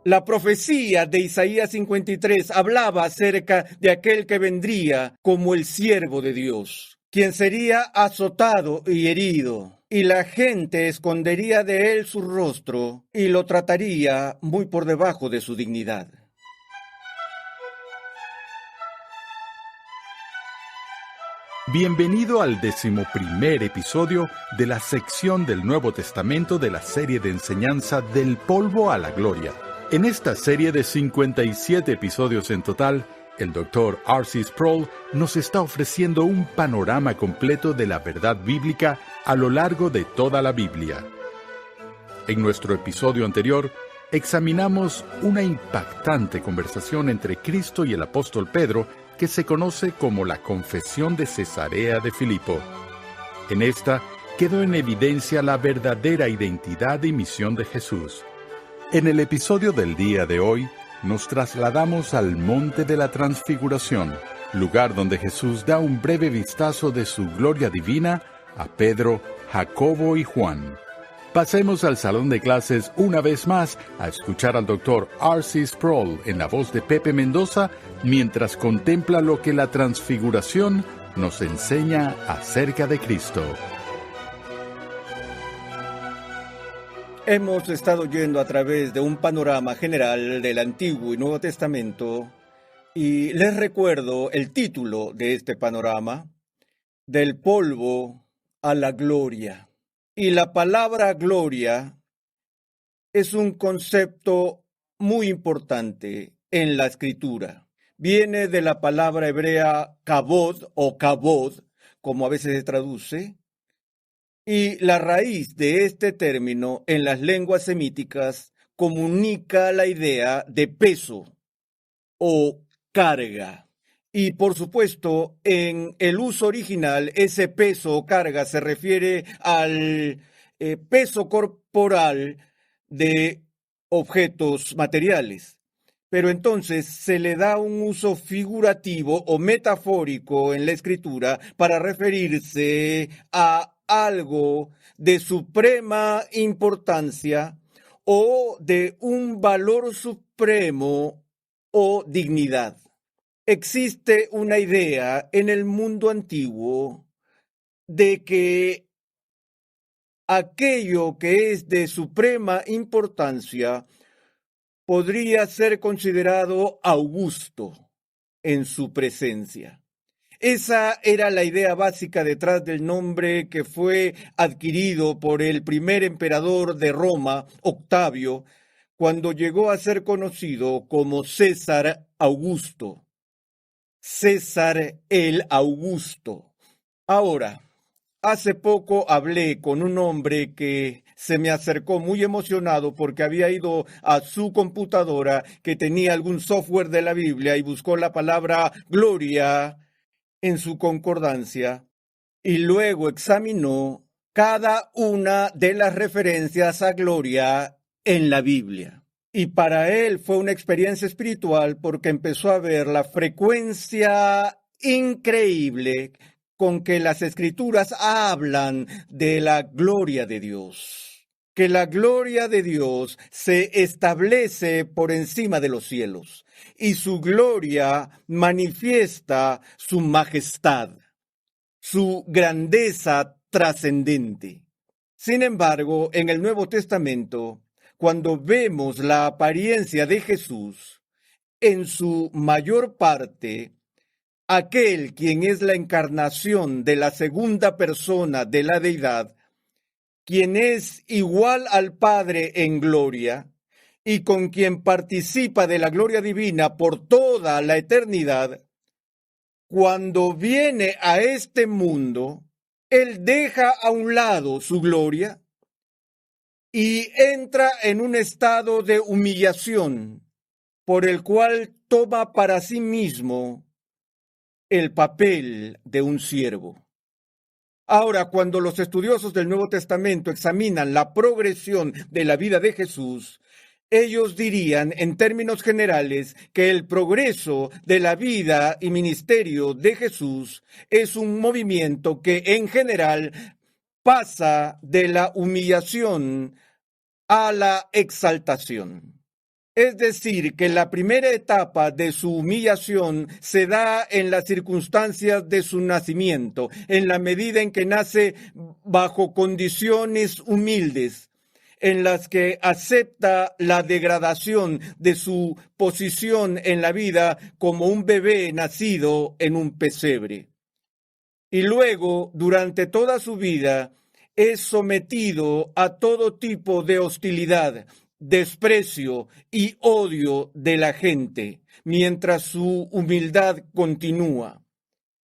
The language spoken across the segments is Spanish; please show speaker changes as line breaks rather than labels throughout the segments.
La profecía de Isaías 53 hablaba acerca de aquel que vendría como el siervo de Dios, quien sería azotado y herido, y la gente escondería de él su rostro y lo trataría muy por debajo de su dignidad.
Bienvenido al 11º episodio de la sección del Nuevo Testamento de la serie de enseñanza Del polvo a la gloria. En esta serie de 57 episodios en total, el Dr. R.C. Sproul nos está ofreciendo un panorama completo de la verdad bíblica a lo largo de toda la Biblia. En nuestro episodio anterior, examinamos una impactante conversación entre Cristo y el apóstol Pedro que se conoce como la Confesión de Cesarea de Filipo. En esta quedó en evidencia la verdadera identidad y misión de Jesús. En el episodio del día de hoy, nos trasladamos al Monte de la Transfiguración, lugar donde Jesús da un breve vistazo de su gloria divina a Pedro, Jacobo y Juan. Pasemos al salón de clases una vez más a escuchar al Dr. R.C. Sproul en la voz de Pepe Mendoza mientras contempla lo que la Transfiguración nos enseña acerca de Cristo.
Hemos estado yendo a través de un panorama general del Antiguo y Nuevo Testamento y les recuerdo el título de este panorama: Del polvo a la gloria. Y la palabra gloria es un concepto muy importante en la Escritura. Viene de la palabra hebrea kabod o kabod, como a veces se traduce, y la raíz de este término en las lenguas semíticas comunica la idea de peso o carga. Y por supuesto, en el uso original, ese peso o carga se refiere al peso corporal de objetos materiales. Pero entonces se le da un uso figurativo o metafórico en la escritura para referirse a algo de suprema importancia o de un valor supremo o dignidad. Existe una idea en el mundo antiguo de que aquello que es de suprema importancia podría ser considerado augusto en su presencia. Esa era la idea básica detrás del nombre que fue adquirido por el primer emperador de Roma, Octavio, cuando llegó a ser conocido como César Augusto. César el Augusto. Ahora, hace poco hablé con un hombre que se me acercó muy emocionado porque había ido a su computadora que tenía algún software de la Biblia y buscó la palabra gloria en su concordancia y luego examinó cada una de las referencias a gloria en la Biblia. Y para él fue una experiencia espiritual porque empezó a ver la frecuencia increíble con que las escrituras hablan de la gloria de Dios. Que la gloria de Dios se establece por encima de los cielos y su gloria manifiesta su majestad, su grandeza trascendente. Sin embargo, en el Nuevo Testamento, cuando vemos la apariencia de Jesús, en su mayor parte, aquel quien es la encarnación de la segunda persona de la deidad, quien es igual al Padre en gloria y con quien participa de la gloria divina por toda la eternidad, cuando viene a este mundo, Él deja a un lado su gloria y entra en un estado de humillación por el cual toma para sí mismo el papel de un siervo. Ahora, cuando los estudiosos del Nuevo Testamento examinan la progresión de la vida de Jesús, ellos dirían, en términos generales, que el progreso de la vida y ministerio de Jesús es un movimiento que, en general, pasa de la humillación a la exaltación. Es decir, que la primera etapa de su humillación se da en las circunstancias de su nacimiento, en la medida en que nace bajo condiciones humildes, en las que acepta la degradación de su posición en la vida como un bebé nacido en un pesebre. Y luego, durante toda su vida, es sometido a todo tipo de hostilidad, desprecio y odio de la gente, mientras su humildad continúa.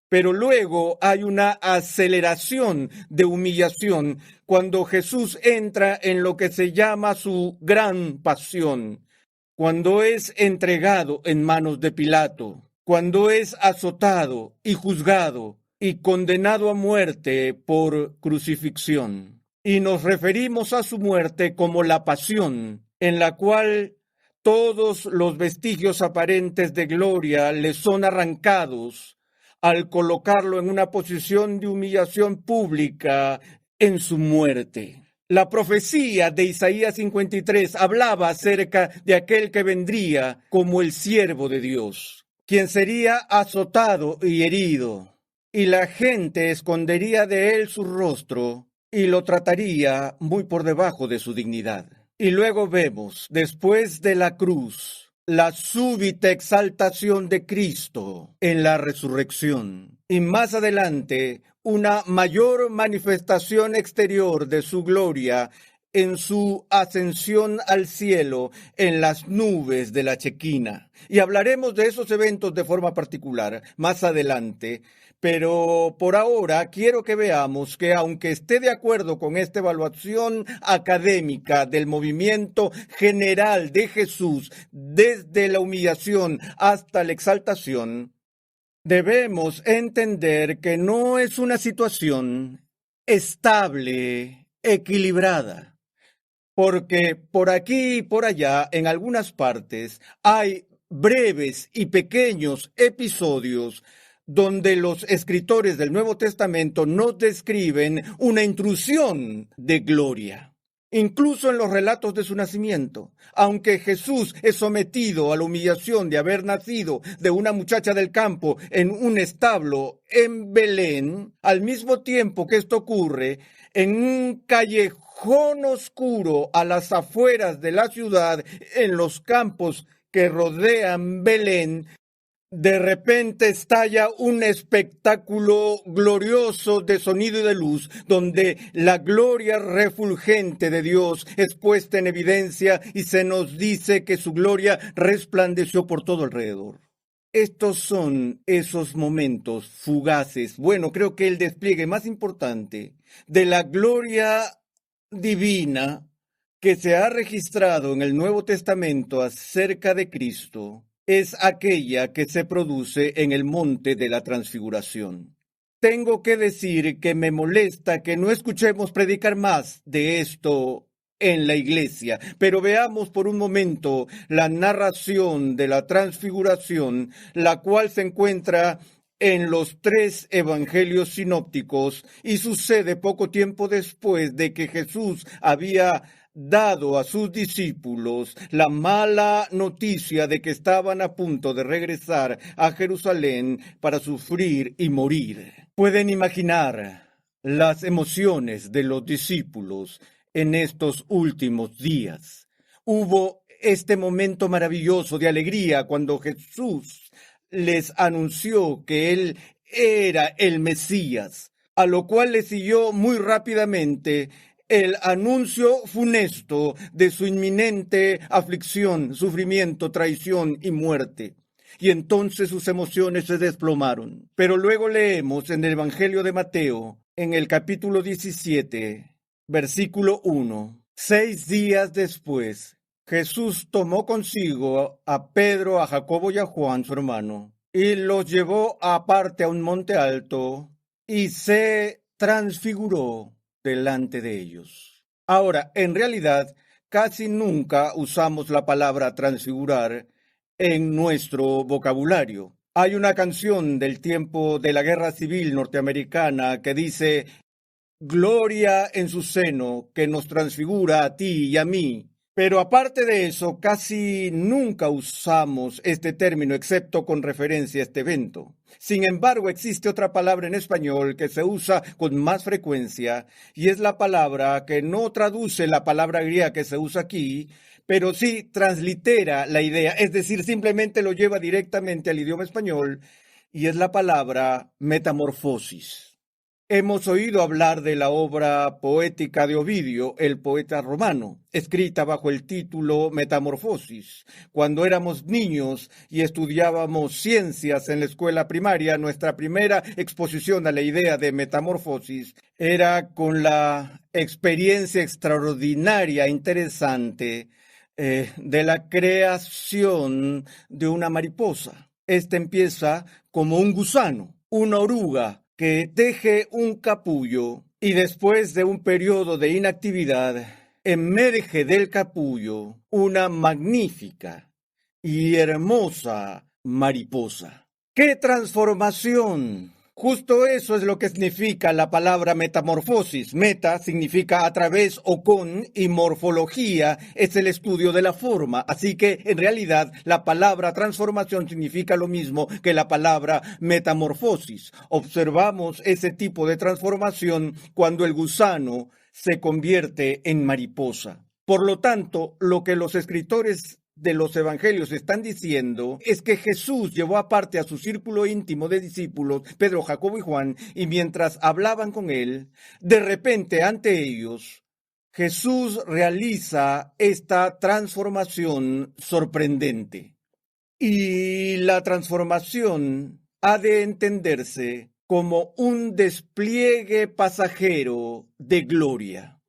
Pero luego hay una aceleración de humillación cuando Jesús entra en lo que se llama su gran pasión, cuando es entregado en manos de Pilato, cuando es azotado y juzgado y condenado a muerte por crucifixión. Y nos referimos a su muerte como la pasión, en la cual todos los vestigios aparentes de gloria le son arrancados al colocarlo en una posición de humillación pública en su muerte. La profecía de Isaías 53 hablaba acerca de aquel que vendría como el siervo de Dios, quien sería azotado y herido, y la gente escondería de él su rostro y lo trataría muy por debajo de su dignidad. Y luego vemos, después de la cruz, la súbita exaltación de Cristo en la resurrección. Y más adelante, una mayor manifestación exterior de su gloria en su ascensión al cielo en las nubes de la Chequina. Y hablaremos de esos eventos de forma particular más adelante. Pero por ahora quiero que veamos que aunque esté de acuerdo con esta evaluación académica del movimiento general de Jesús desde la humillación hasta la exaltación, debemos entender que no es una situación estable, equilibrada, porque por aquí y por allá, en algunas partes, hay breves y pequeños episodios donde los escritores del Nuevo Testamento nos describen una intrusión de gloria. Incluso en los relatos de su nacimiento, aunque Jesús es sometido a la humillación de haber nacido de una muchacha del campo en un establo en Belén, al mismo tiempo que esto ocurre en un callejón oscuro a las afueras de la ciudad, en los campos que rodean Belén, de repente estalla un espectáculo glorioso de sonido y de luz, donde la gloria refulgente de Dios es puesta en evidencia y se nos dice que su gloria resplandeció por todo alrededor. Estos son esos momentos fugaces, bueno, creo que el despliegue más importante de la gloria divina que se ha registrado en el Nuevo Testamento acerca de Cristo es aquella que se produce en el monte de la transfiguración. Tengo que decir que me molesta que no escuchemos predicar más de esto en la iglesia, pero veamos por un momento la narración de la transfiguración, la cual se encuentra en los 3 evangelios sinópticos y sucede poco tiempo después de que Jesús había dado a sus discípulos la mala noticia de que estaban a punto de regresar a Jerusalén para sufrir y morir. Pueden imaginar las emociones de los discípulos en estos últimos días. Hubo este momento maravilloso de alegría cuando Jesús les anunció que Él era el Mesías, a lo cual le siguió muy rápidamente el anuncio funesto de su inminente aflicción, sufrimiento, traición y muerte. Y entonces sus emociones se desplomaron. Pero luego leemos en el Evangelio de Mateo, en el capítulo 17, versículo 1. 6 días después, Jesús tomó consigo a Pedro, a Jacobo y a Juan, su hermano, y los llevó aparte a un monte alto y se transfiguró delante de ellos. Ahora, en realidad, casi nunca usamos la palabra transfigurar en nuestro vocabulario. Hay una canción del tiempo de la Guerra Civil norteamericana que dice: gloria en su seno que nos transfigura a ti y a mí, Pero aparte de eso, casi nunca usamos este término excepto con referencia a este evento. Sin embargo, existe otra palabra en español que se usa con más frecuencia y es la palabra que no traduce la palabra griega que se usa aquí, pero sí translitera la idea, es decir, simplemente lo lleva directamente al idioma español y es la palabra metamorfosis. Hemos oído hablar de la obra poética de Ovidio, el poeta romano, escrita bajo el título Metamorfosis. Cuando éramos niños y estudiábamos ciencias en la escuela primaria, nuestra primera exposición a la idea de metamorfosis era con la experiencia extraordinaria, interesante, de la creación de una mariposa. Esta empieza como un gusano, una oruga, que teje un capullo y después de un periodo de inactividad emerge del capullo una magnífica y hermosa mariposa. ¡Qué transformación! Justo eso es lo que significa la palabra metamorfosis. Meta significa a través o con, y morfología es el estudio de la forma. Así que, en realidad, la palabra transformación significa lo mismo que la palabra metamorfosis. Observamos ese tipo de transformación cuando el gusano se convierte en mariposa. Por lo tanto, lo que los escritores de los evangelios están diciendo es que Jesús llevó aparte a su círculo íntimo de discípulos, Pedro, Jacobo y Juan, y mientras hablaban con él, de repente ante ellos, Jesús realiza esta transformación sorprendente. Y la transformación ha de entenderse como un despliegue pasajero de gloria.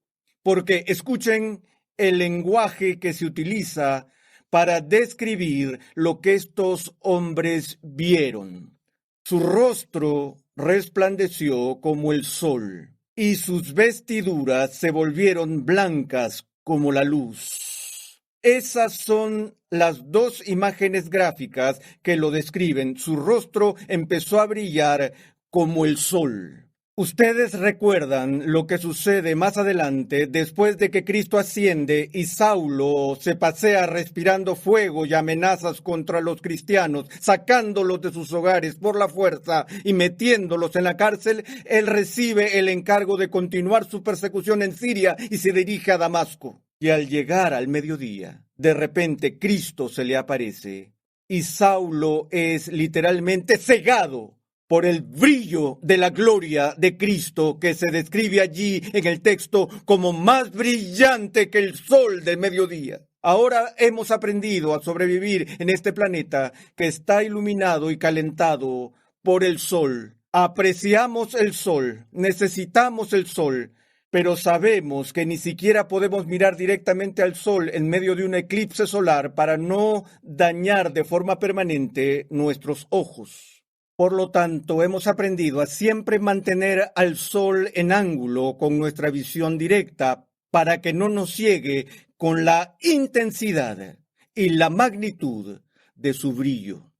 Porque escuchen el lenguaje que se utiliza para describir lo que estos hombres vieron. Su rostro resplandeció como el sol, y sus vestiduras se volvieron blancas como la luz. Esas son las dos imágenes gráficas que lo describen. Su rostro empezó a brillar como el sol. Ustedes recuerdan lo que sucede más adelante después de que Cristo asciende y Saulo se pasea respirando fuego y amenazas contra los cristianos, sacándolos de sus hogares por la fuerza y metiéndolos en la cárcel. Él recibe el encargo de continuar su persecución en Siria y se dirige a Damasco. Y al llegar al mediodía, de repente Cristo se le aparece y Saulo es literalmente cegado por el brillo de la gloria de Cristo que se describe allí en el texto como más brillante que el sol del mediodía. Ahora hemos aprendido a sobrevivir en este planeta que está iluminado y calentado por el sol. Apreciamos el sol, necesitamos el sol, pero sabemos que ni siquiera podemos mirar directamente al sol en medio de un eclipse solar para no dañar de forma permanente nuestros ojos. Por lo tanto, hemos aprendido a siempre mantener al sol en ángulo con nuestra visión directa para que no nos ciegue con la intensidad y la magnitud de su brillo.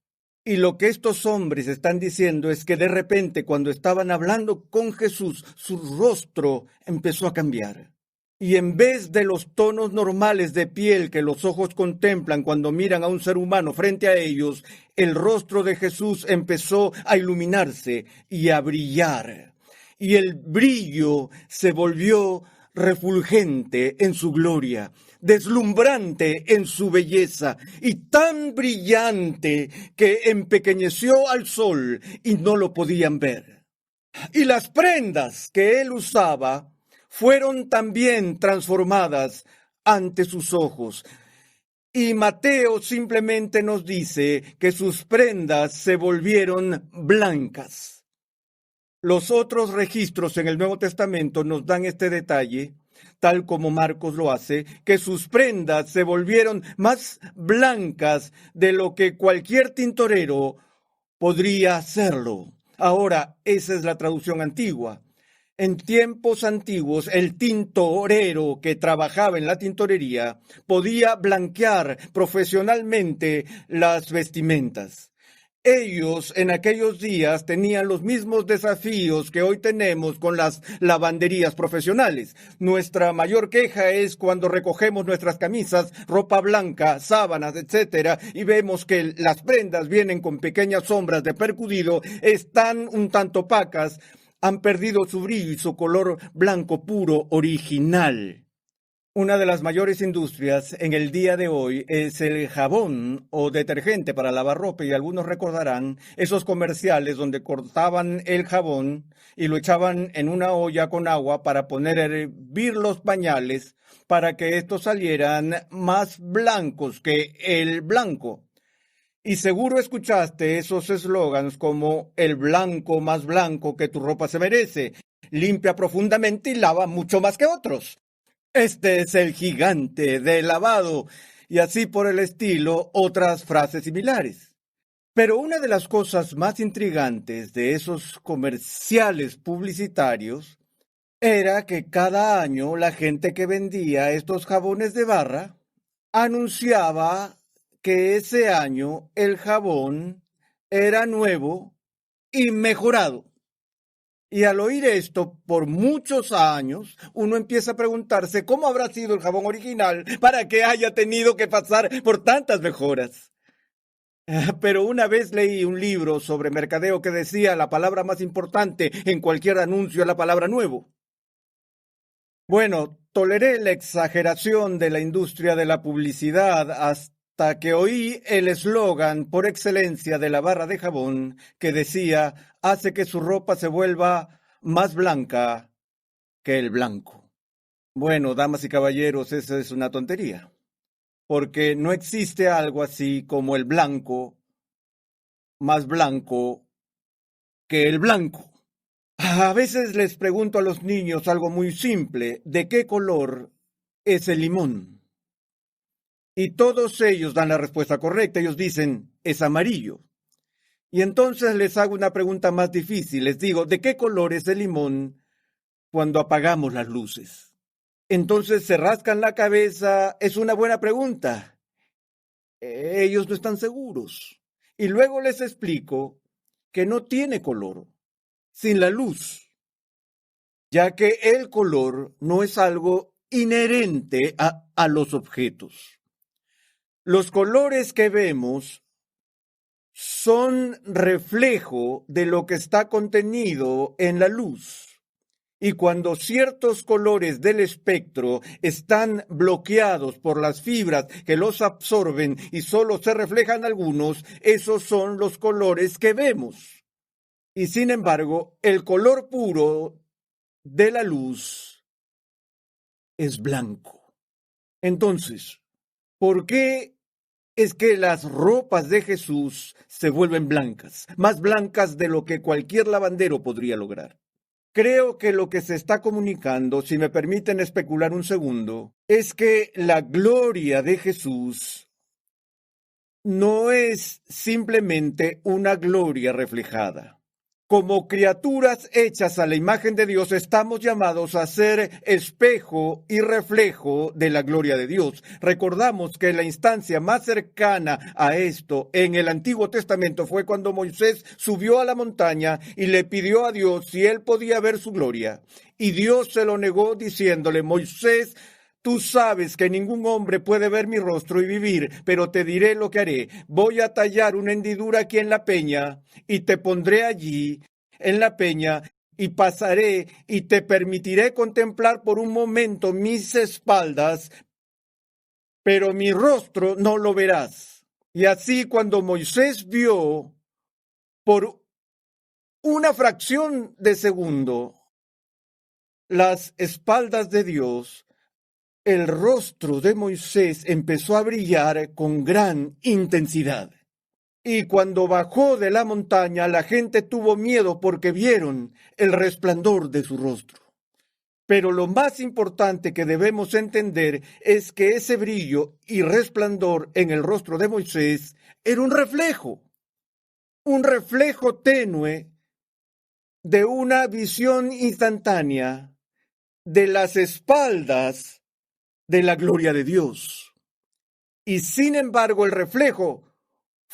Y lo que estos hombres están diciendo es que de repente, cuando estaban hablando con Jesús, su rostro empezó a cambiar. Y en vez de los tonos normales de piel que los ojos contemplan cuando miran a un ser humano frente a ellos, el rostro de Jesús empezó a iluminarse y a brillar. Y el brillo se volvió refulgente en su gloria, deslumbrante en su belleza y tan brillante que empequeñeció al sol y no lo podían ver. Y las prendas que él usaba fueron también transformadas ante sus ojos. Y Mateo simplemente nos dice que sus prendas se volvieron blancas. Los otros registros en el Nuevo Testamento nos dan este detalle, tal como Marcos lo hace, que sus prendas se volvieron más blancas de lo que cualquier tintorero podría hacerlo. Ahora, esa es la traducción antigua. En tiempos antiguos, el tintorero que trabajaba en la tintorería podía blanquear profesionalmente las vestimentas. Ellos en aquellos días tenían los mismos desafíos que hoy tenemos con las lavanderías profesionales. Nuestra mayor queja es cuando recogemos nuestras camisas, ropa blanca, sábanas, etcétera, y vemos que las prendas vienen con pequeñas sombras de percudido, están un tanto opacas, han perdido su brillo y su color blanco puro original. Una de las mayores industrias en el día de hoy es el jabón o detergente para lavar ropa, y algunos recordarán esos comerciales donde cortaban el jabón y lo echaban en una olla con agua para poner a hervir los pañales para que estos salieran más blancos que el blanco. Y seguro escuchaste esos eslogans como el blanco más blanco que tu ropa se merece, limpia profundamente y lava mucho más que otros. Este es el gigante del lavado, y así por el estilo otras frases similares. Pero una de las cosas más intrigantes de esos comerciales publicitarios era que cada año la gente que vendía estos jabones de barra anunciaba que ese año el jabón era nuevo y mejorado. Y al oír esto por muchos años, uno empieza a preguntarse cómo habrá sido el jabón original para que haya tenido que pasar por tantas mejoras. Pero una vez leí un libro sobre mercadeo que decía la palabra más importante en cualquier anuncio es la palabra nuevo. Bueno, toleré la exageración de la industria de la publicidad hasta que oí el eslogan por excelencia de la barra de jabón que decía, hace que su ropa se vuelva más blanca que el blanco. Bueno, damas y caballeros, esa es una tontería, porque no existe algo así como el blanco más blanco que el blanco. A veces les pregunto a los niños algo muy simple, ¿de qué color es el limón? Y todos ellos dan la respuesta correcta, ellos dicen, es amarillo. Y entonces les hago una pregunta más difícil, les digo, ¿de qué color es el limón cuando apagamos las luces? Entonces se rascan la cabeza, es una buena pregunta. Ellos no están seguros. Y luego les explico que no tiene color sin la luz, ya que el color no es algo inherente a los objetos. Los colores que vemos son reflejo de lo que está contenido en la luz. Y cuando ciertos colores del espectro están bloqueados por las fibras que los absorben y solo se reflejan algunos, esos son los colores que vemos. Y sin embargo, el color puro de la luz es blanco. Entonces, ¿por qué es que las ropas de Jesús se vuelven blancas, más blancas de lo que cualquier lavandero podría lograr? Creo que lo que se está comunicando, si me permiten especular un segundo, es que la gloria de Jesús no es simplemente una gloria reflejada. Como criaturas hechas a la imagen de Dios, estamos llamados a ser espejo y reflejo de la gloria de Dios. Recordamos que la instancia más cercana a esto en el Antiguo Testamento fue cuando Moisés subió a la montaña y le pidió a Dios si él podía ver su gloria. Y Dios se lo negó diciéndole, Moisés, tú sabes que ningún hombre puede ver mi rostro y vivir, pero te diré lo que haré. Voy a tallar una hendidura aquí en la peña y te pondré allí en la peña y pasaré y te permitiré contemplar por un momento mis espaldas, pero mi rostro no lo verás. Y así cuando Moisés vio por una fracción de segundo las espaldas de Dios, el rostro de Moisés empezó a brillar con gran intensidad. Y cuando bajó de la montaña, la gente tuvo miedo porque vieron el resplandor de su rostro. Pero lo más importante que debemos entender es que ese brillo y resplandor en el rostro de Moisés era un reflejo tenue de una visión instantánea de las espaldas de la gloria de Dios. Y sin embargo, el reflejo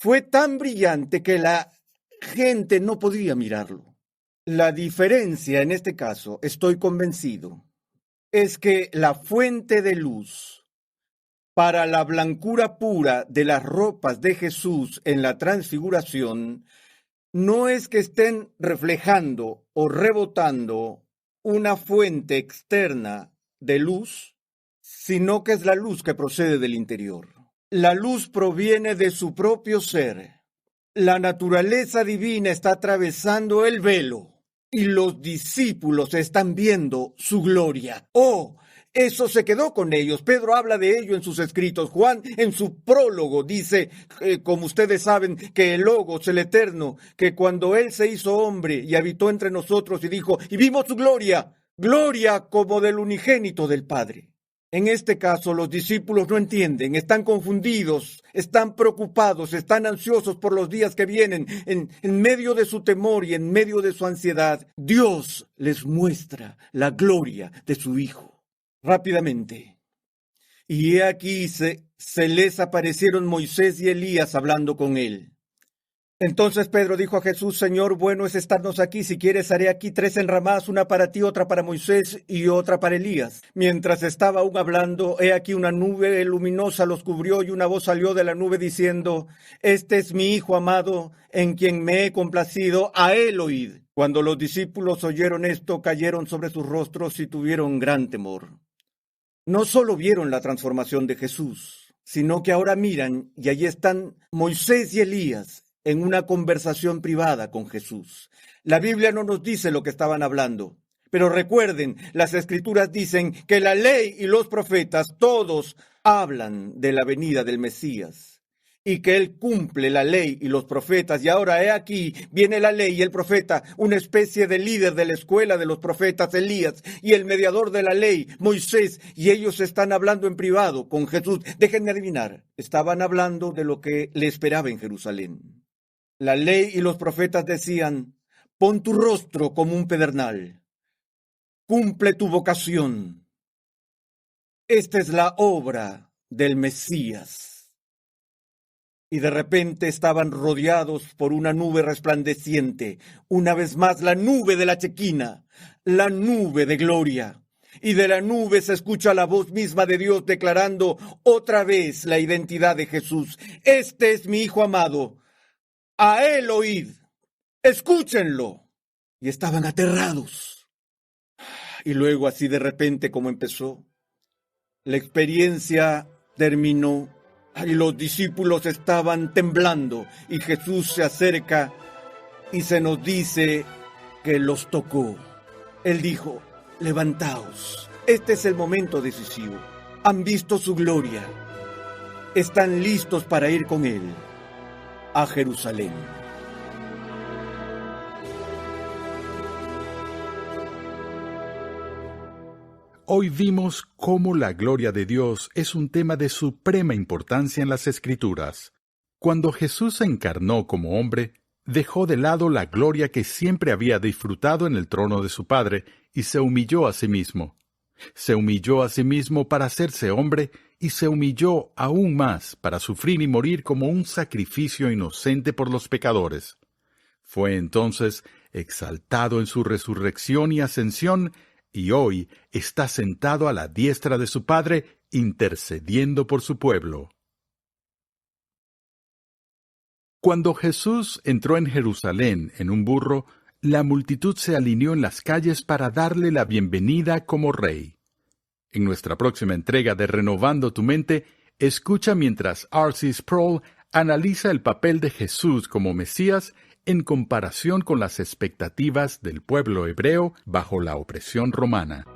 fue tan brillante que la gente no podía mirarlo. La diferencia en este caso, estoy convencido, es que la fuente de luz para la blancura pura de las ropas de Jesús en la transfiguración no es que estén reflejando o rebotando una fuente externa de luz, sino que es la luz que procede del interior. La luz proviene de su propio ser. La naturaleza divina está atravesando el velo y los discípulos están viendo su gloria. ¡Oh! Eso se quedó con ellos. Pedro habla de ello en sus escritos. Juan en su prólogo dice, como ustedes saben, que el Logos, el Eterno, que cuando Él se hizo hombre y habitó entre nosotros y dijo, y vimos su gloria, gloria como del unigénito del Padre. En este caso, los discípulos no entienden, están confundidos, están preocupados, están ansiosos por los días que vienen. En medio de su temor y en medio de su ansiedad, Dios les muestra la gloria de su Hijo. Rápidamente. Y he aquí se les aparecieron Moisés y Elías hablando con él. Entonces Pedro dijo a Jesús, Señor, bueno es estarnos aquí. Si quieres, haré aquí 3 enramadas, una para ti, otra para Moisés y otra para Elías. Mientras estaba aún hablando, he aquí una nube luminosa los cubrió y una voz salió de la nube diciendo, Este es mi Hijo amado, en quien me he complacido, a él oíd. Cuando los discípulos oyeron esto, cayeron sobre sus rostros y tuvieron gran temor. No solo vieron la transformación de Jesús, sino que ahora miran y allí están Moisés y Elías, en una conversación privada con Jesús. La Biblia no nos dice lo que estaban hablando, pero recuerden, las Escrituras dicen que la ley y los profetas todos hablan de la venida del Mesías y que Él cumple la ley y los profetas. Y ahora he aquí, viene la ley y el profeta, una especie de líder de la escuela de los profetas, Elías, y el mediador de la ley, Moisés, y ellos están hablando en privado con Jesús. Déjenme adivinar, estaban hablando de lo que le esperaba en Jerusalén. La ley y los profetas decían, pon tu rostro como un pedernal, cumple tu vocación. Esta es la obra del Mesías. Y de repente estaban rodeados por una nube resplandeciente, una vez más la nube de la Chequina, la nube de gloria. Y de la nube se escucha la voz misma de Dios declarando otra vez la identidad de Jesús. Este es mi Hijo amado. A él oíd, escúchenlo. Y estaban aterrados. Y luego así de repente como empezó, la experiencia terminó y los discípulos estaban temblando y Jesús se acerca y se nos dice que los tocó. Él dijo, levantaos, este es el momento decisivo. Han visto su gloria, están listos para ir con Él a Jerusalén.
Hoy vimos cómo la gloria de Dios es un tema de suprema importancia en las Escrituras. Cuando Jesús se encarnó como hombre, dejó de lado la gloria que siempre había disfrutado en el trono de su Padre y se humilló a sí mismo. Se humilló a sí mismo para hacerse hombre y se humilló aún más para sufrir y morir como un sacrificio inocente por los pecadores. Fue entonces exaltado en su resurrección y ascensión y hoy está sentado a la diestra de su Padre intercediendo por su pueblo. Cuando Jesús entró en Jerusalén en un burro, la multitud se alineó en las calles para darle la bienvenida como rey. En nuestra próxima entrega de Renovando tu Mente, escucha mientras R.C. Sproul analiza el papel de Jesús como Mesías en comparación con las expectativas del pueblo hebreo bajo la opresión romana.